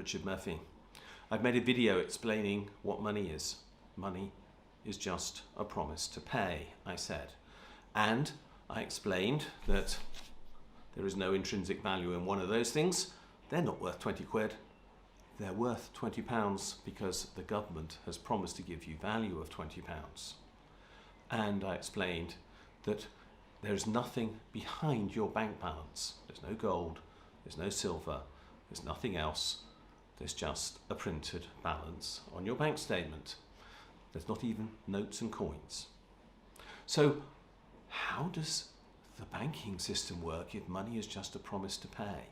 Richard Murphy. I've made a video explaining what money is. Money is just a promise to pay, I said. And I explained that there is no intrinsic value in one of those things. They're not worth 20 quid. They're worth £20 because the government has promised to give you value of £20. And I explained that there's nothing behind your bank balance. There's no gold, there's no silver, there's nothing else. There's just a printed balance on your bank statement. There's not even notes and coins. So how does the banking system work if money is just a promise to pay?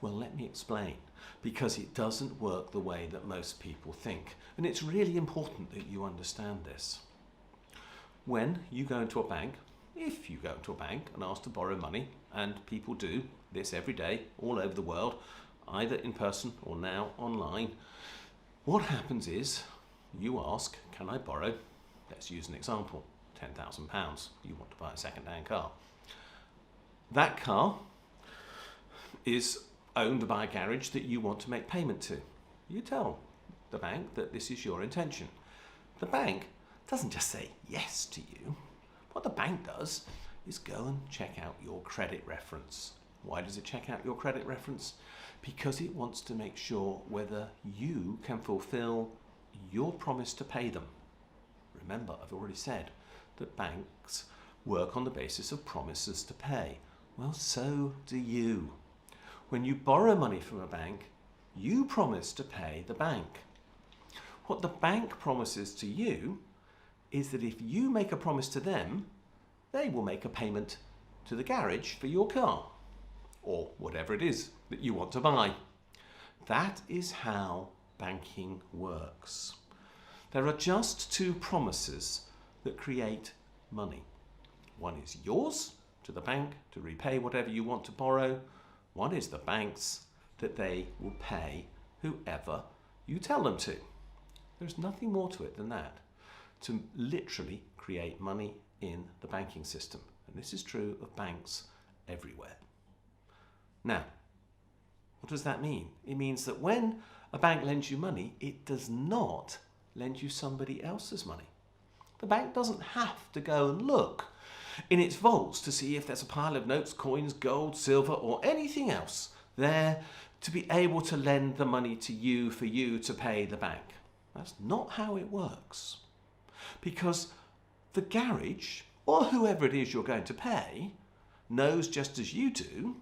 Well, let me explain, because it doesn't work the way that most people think. And it's really important that you understand this. When you go into a bank, if you go into a bank and ask to borrow money, and people do this every day all over the world, either in person or now online, what happens is you ask, can I borrow, let's use an example, £10,000. You want to buy a second-hand car. That car is owned by a garage that you want to make payment to. You tell the bank that this is your intention. The bank doesn't just say yes to you. What the bank does is go and check out your credit reference. Why does it check out your credit reference? Because it wants to make sure whether you can fulfill your promise to pay them. Remember, I've already said that banks work on the basis of promises to pay. Well, so do you. When you borrow money from a bank, you promise to pay the bank. What the bank promises to you is that if you make a promise to them, they will make a payment to the garage for your car, or whatever it is that you want to buy. That is how banking works. There are just two promises that create money. One is yours to the bank to repay whatever you want to borrow. One is the bank's, that they will pay whoever you tell them to. There's nothing more to it than that, to literally create money in the banking system. And this is true of banks everywhere. Now, what does that mean? It means that when a bank lends you money, it does not lend you somebody else's money. The bank doesn't have to go and look in its vaults to see if there's a pile of notes, coins, gold, silver, or anything else there to be able to lend the money to you for you to pay the bank. That's not how it works. Because the garage, or whoever it is you're going to pay, knows just as you do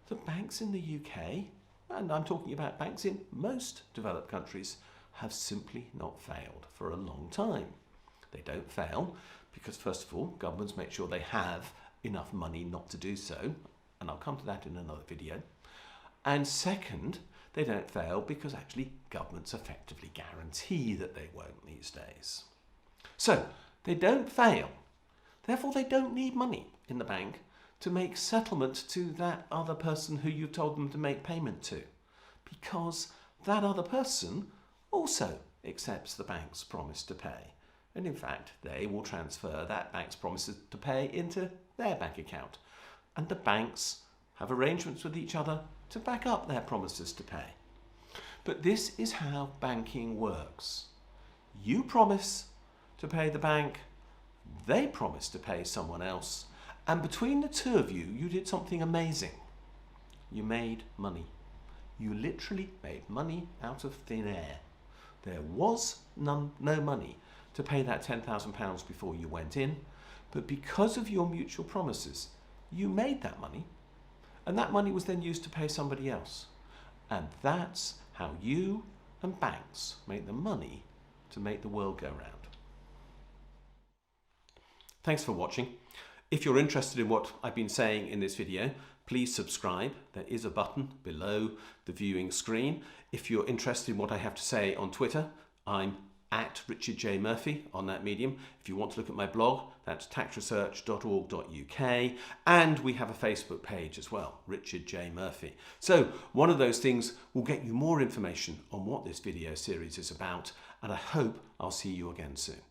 that banks in the UK, and I'm talking about banks in most developed countries, have simply not failed for a long time. They don't fail because, first of all, governments make sure they have enough money not to do so, and I'll come to that in another video. And second, they don't fail because actually governments effectively guarantee that they won't these days. So, they don't fail. Therefore, they don't need money in the bank to make settlement to that other person who you've told them to make payment to, because that other person also accepts the bank's promise to pay. And in fact, they will transfer that bank's promises to pay into their bank account. And the banks have arrangements with each other to back up their promises to pay. But this is how banking works. You promise to pay the bank, they promise to pay someone else, and between the two of you, you did something amazing. You made money. You literally made money out of thin air. There was no money to pay that £10,000 before you went in, but because of your mutual promises, you made that money, and that money was then used to pay somebody else. And that's how you and banks make the money to make the world go round. Thanks for watching. If you're interested in what I've been saying in this video, please subscribe. There is a button below the viewing screen. If you're interested in what I have to say on Twitter, I'm at Richard J. Murphy on that medium. If you want to look at my blog, that's taxresearch.org.uk, and we have a Facebook page as well, Richard J. Murphy. So one of those things will get you more information on what this video series is about, and I hope I'll see you again soon.